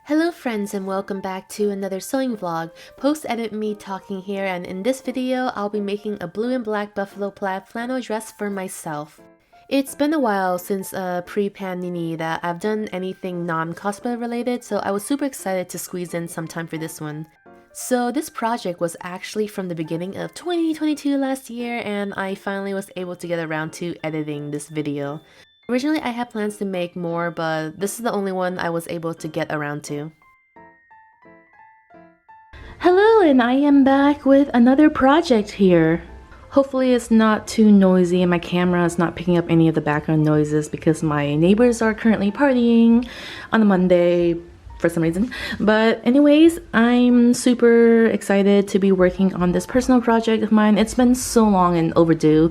Hello friends and welcome back to another sewing vlog. Post-edit me talking here, and in this video I'll be making a blue and black buffalo plaid flannel dress for myself. It's been a while since pre-pandemic that I've done anything non-cosplay related, so I was super excited to squeeze in some time for this one. So this project was actually from the beginning of 2022 last year, and I finally was able to get around to editing this video. Originally, I had plans to make more, but this is the only one I was able to get around to. Hello, and I am back with another project here. Hopefully it's not too noisy and my camera is not picking up any of the background noises because my neighbors are currently partying on a Monday for some reason. But anyways, I'm super excited to be working on this personal project of mine. It's been so long and overdue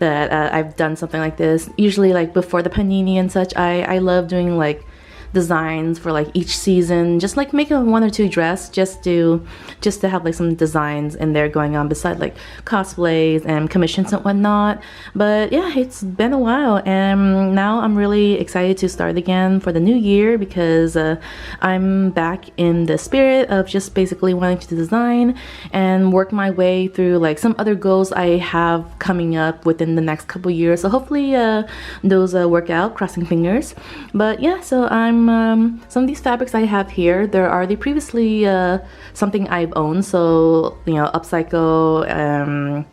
that I've done something like this. Usually like before the panini and such, I love doing like designs for like each season, just like make a one or two dress just to have like some designs in there going on beside like cosplays and commissions and whatnot. But yeah, it's been a while and now I'm really excited to start again for the new year because I'm back in the spirit of just basically wanting to design and work my way through like some other goals I have coming up within the next couple years. So hopefully those work out, crossing fingers. But yeah, so some of these fabrics I have here, they're already previously something I've owned, so you know, upcycle,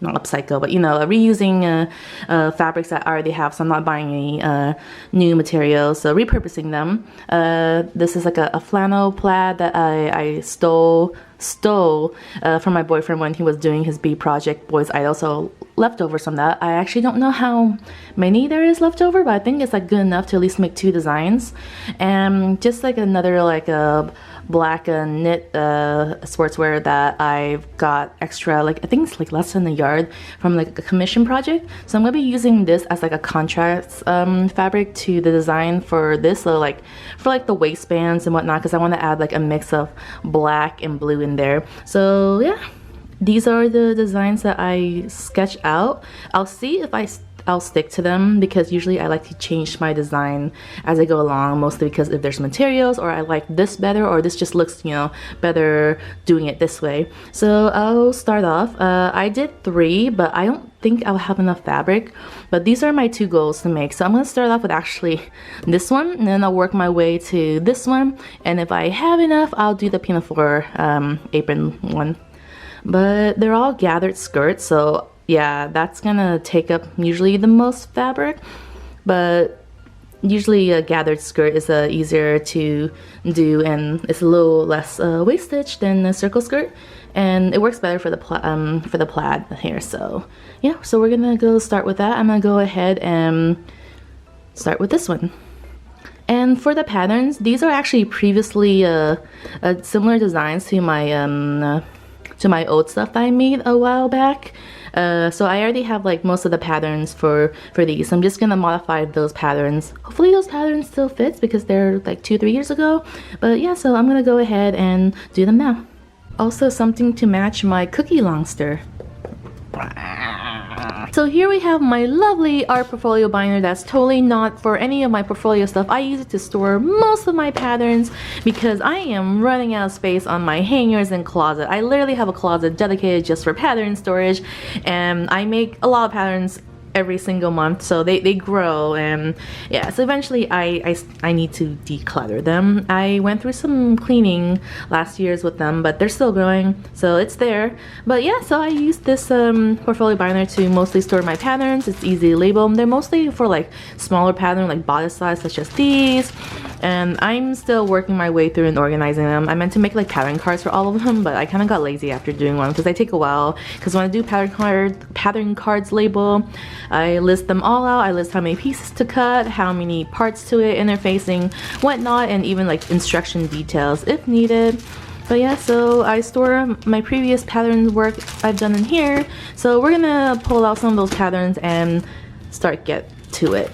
not upcycle, but you know, reusing fabrics that I already have, so I'm not buying any new materials, so repurposing them. This is like a flannel plaid that I stole from my boyfriend when he was doing his B project Boys Idol, so leftovers from that. I actually don't know how many there is left over, but I think it's like good enough to at least make 2 designs. And just like another like a black knit sportswear that I've got extra, like I think it's like less than a yard from like a commission project, so I'm gonna be using this as like a contrast fabric to the design for this, so like for like the waistbands and whatnot, because I want to add like a mix of black and blue in there. So yeah, these are the designs that I sketch out. I'll see if I'll stick to them because usually I like to change my design as I go along, mostly because if there's materials or I like this better or this just looks, you know, better doing it this way. So I'll start off. I did 3, but I don't think I'll have enough fabric, but these are my 2 goals to make. So I'm gonna start off with actually this one, and then I'll work my way to this one, and if I have enough, I'll do the pinafore apron one. But they're all gathered skirts, so yeah, that's gonna take up usually the most fabric, but usually a gathered skirt is easier to do and it's a little less waist stitch than a circle skirt, and it works better for the plaid here. So yeah, so we're gonna go start with that. I'm gonna go ahead and start with this one. And for the patterns, these are actually previously similar designs to my old stuff that I made a while back. So I already have like most of the patterns for these. I'm just gonna modify those patterns. Hopefully those patterns still fits because they're like 2-3 years ago. But yeah, so I'm gonna go ahead and do them now. Also something to match my cookie longster. So here we have my lovely art portfolio binder that's totally not for any of my portfolio stuff. I use it to store most of my patterns because I am running out of space on my hangers and closet. I literally have a closet dedicated just for pattern storage, and I make a lot of patterns every single month, so they grow, and yeah, so eventually I need to declutter them. I went through some cleaning last year's with them, but they're still growing, so it's there. But yeah, so I use this portfolio binder to mostly store my patterns. It's easy to label. They're mostly for like smaller pattern, like bodice size, such as these, and I'm still working my way through and organizing them. I meant to make like pattern cards for all of them, but I kind of got lazy after doing one because they take a while, because when I do pattern cards label, I list them all out. I list how many pieces to cut, how many parts to it, interfacing, whatnot, and even like instruction details if needed. But yeah, so I store my previous pattern work I've done in here. So we're gonna pull out some of those patterns and get to it.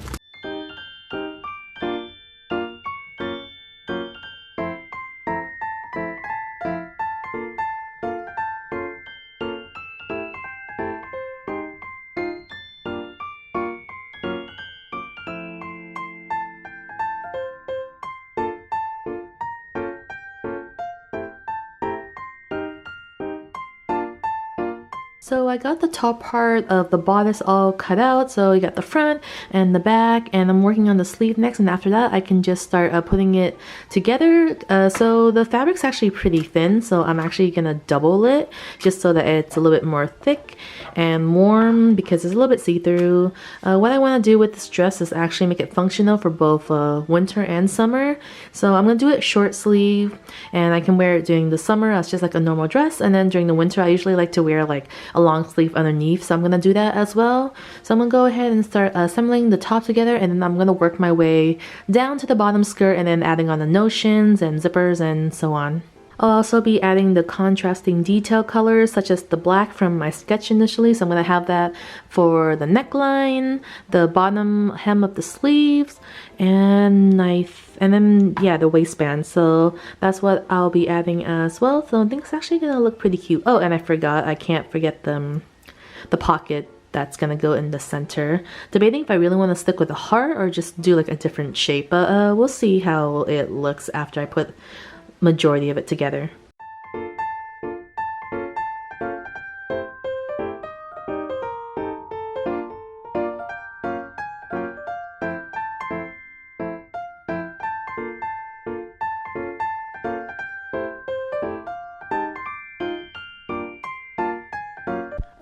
So I got the top part of the bodice all cut out, so you got the front and the back, and I'm working on the sleeve next, and after that I can just start putting it together. So the fabric's actually pretty thin, so I'm actually gonna double it just so that it's a little bit more thick and warm because it's a little bit see-through. What I want to do with this dress is actually make it functional for both winter and summer. So I'm gonna do it short sleeve, and I can wear it during the summer as just like a normal dress, and then during the winter I usually like to wear like a long sleeve underneath, so I'm gonna do that as well. So I'm gonna go ahead and start assembling the top together, and then I'm gonna work my way down to the bottom skirt and then adding on the notions and zippers and so on. I'll also be adding the contrasting detail colors such as the black from my sketch initially, so I'm going to have that for the neckline, the bottom hem of the sleeves, and then yeah, the waistband. So that's what I'll be adding as well. So I think it's actually going to look pretty cute. Oh, and I can't forget the pocket that's gonna go in the center. Debating if I really want to stick with a heart or just do like a different shape, but we'll see how it looks after I put majority of it together.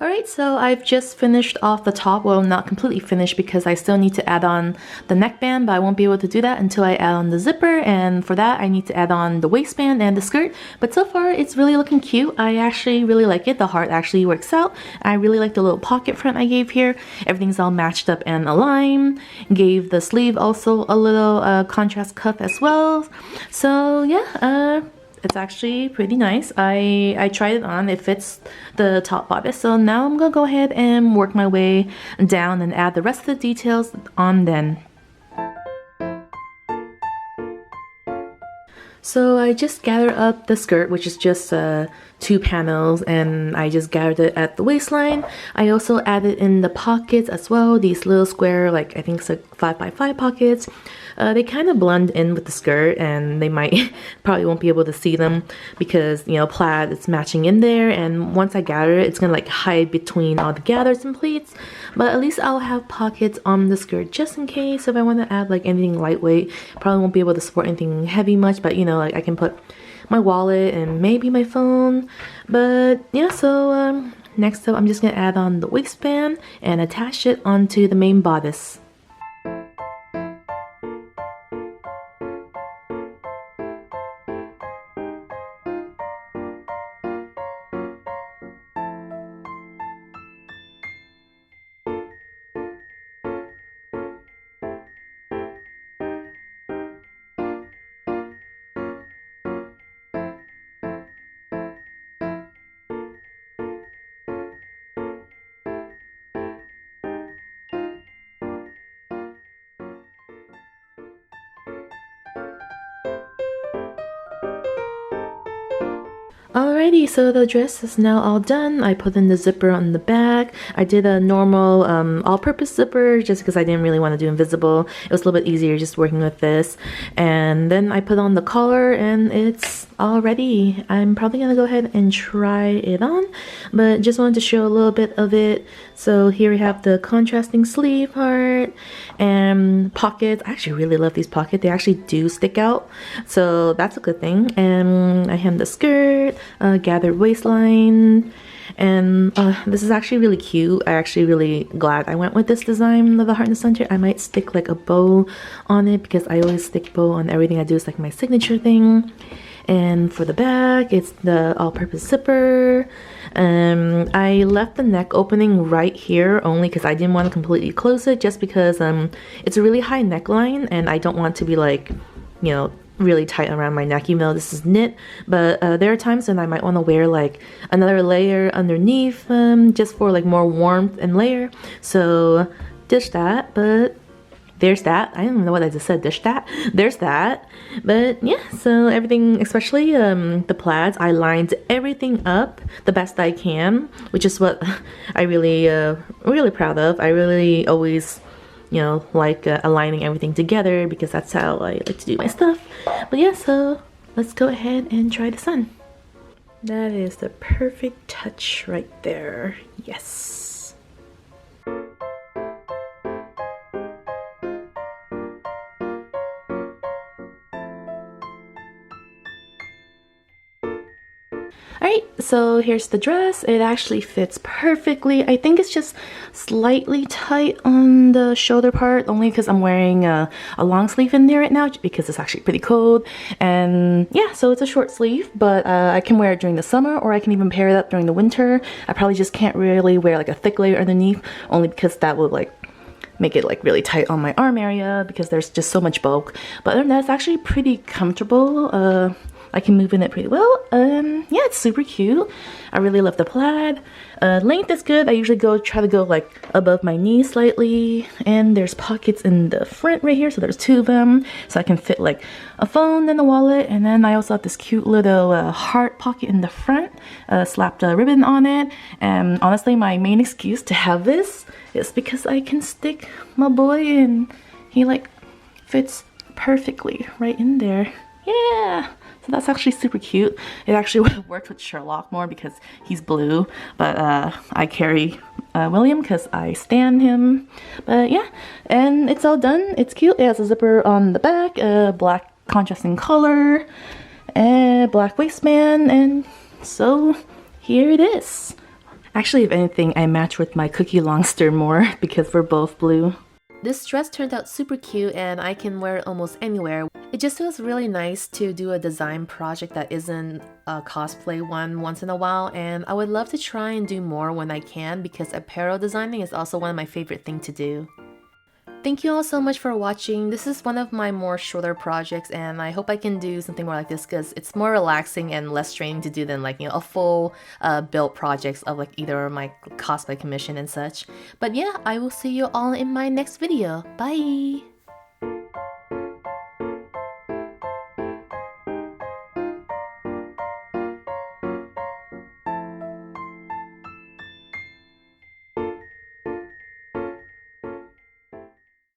Alright, so I've just finished off the top. Well, not completely finished because I still need to add on the neckband, but I won't be able to do that until I add on the zipper, and for that I need to add on the waistband and the skirt. But so far it's really looking cute. I actually really like it. The heart actually works out. I really like the little pocket front I gave here. Everything's all matched up and aligned. Gave the sleeve also a little contrast cuff as well. So yeah, it's actually pretty nice. I tried it on. It fits the top bodice. So now I'm gonna go ahead and work my way down and add the rest of the details on then. So I just gathered up the skirt, which is just 2 panels, and I just gathered it at the waistline. I also added in the pockets as well, these little square, like I think it's like 5x5 pockets. They kind of blend in with the skirt, and they might probably won't be able to see them because, you know, plaid is matching in there, and once I gather it, it's gonna like hide between all the gathers and pleats. But at least I'll have pockets on the skirt just in case if I want to add like anything lightweight. Probably won't be able to support anything heavy much, but you know, like I can put my wallet and maybe my phone. But yeah, so next up I'm just gonna add on the waistband and attach it onto the main bodice. Alrighty, so the dress is now all done. I put in the zipper on the back. I did a normal all-purpose zipper just because I didn't really want to do invisible. It was a little bit easier just working with this. And then I put on the collar and it's all ready. I'm probably gonna go ahead and try it on, but just wanted to show a little bit of it. So here we have the contrasting sleeve part and pockets. I actually really love these pockets. They actually do stick out, so that's a good thing. And I hem the skirt, gathered waistline, and this is actually really cute. I actually really glad I went with this design of the heart in the center. I might stick like a bow on it because I always stick bow on everything I do. It's like my signature thing. And for the back, it's the all-purpose zipper. I left the neck opening right here only because I didn't want to completely close it, just because it's a really high neckline and I don't want to be like, you know, really tight around my neck, even though this is knit. But there are times when I might want to wear like another layer underneath, just for like more warmth and layer. So ditch that, but there's that. I don't even know what I just said. Dish that. There's that. But yeah, so everything, especially the plaids, I lined everything up the best I can, which is what I really proud of. I really always, you know, like aligning everything together because that's how I like to do my stuff. But yeah, so let's go ahead and try this on. That is the perfect touch right there. Yes. Alright, so here's the dress. It actually fits perfectly. I think it's just slightly tight on the shoulder part, only because I'm wearing a long sleeve in there right now because it's actually pretty cold. And yeah, so it's a short sleeve, but I can wear it during the summer, or I can even pair it up during the winter. I probably just can't really wear like a thick layer underneath, only because that would like make it like really tight on my arm area because there's just so much bulk. But other than that, it's actually pretty comfortable. I can move in it pretty well. Yeah, it's super cute. I really love the plaid. Length is good. I usually try to go like above my knee slightly, and there's pockets in the front right here, so there's 2 of them, so I can fit like a phone and a wallet. And then I also have this cute little heart pocket in the front, slapped a ribbon on it. And honestly, my main excuse to have this is because I can stick my boy in. He like fits perfectly right in there. Yeah, so that's actually super cute. It actually would have worked with Sherlock more because he's blue, but I carry William because I stan him. But yeah, and it's all done. It's cute. It has a zipper on the back, black contrasting color, and black waistband, and so here it is. Actually, if anything, I match with my Cookie Longster more because we're both blue. This dress turned out super cute and I can wear it almost anywhere. It just feels really nice to do a design project that isn't a cosplay one once in a while, and I would love to try and do more when I can because apparel designing is also one of my favorite things to do. Thank you all so much for watching. This is one of my more shorter projects, and I hope I can do something more like this because it's more relaxing and less straining to do than like, a full built projects of like either my cosplay commission and such. But yeah, I will see you all in my next video. Bye!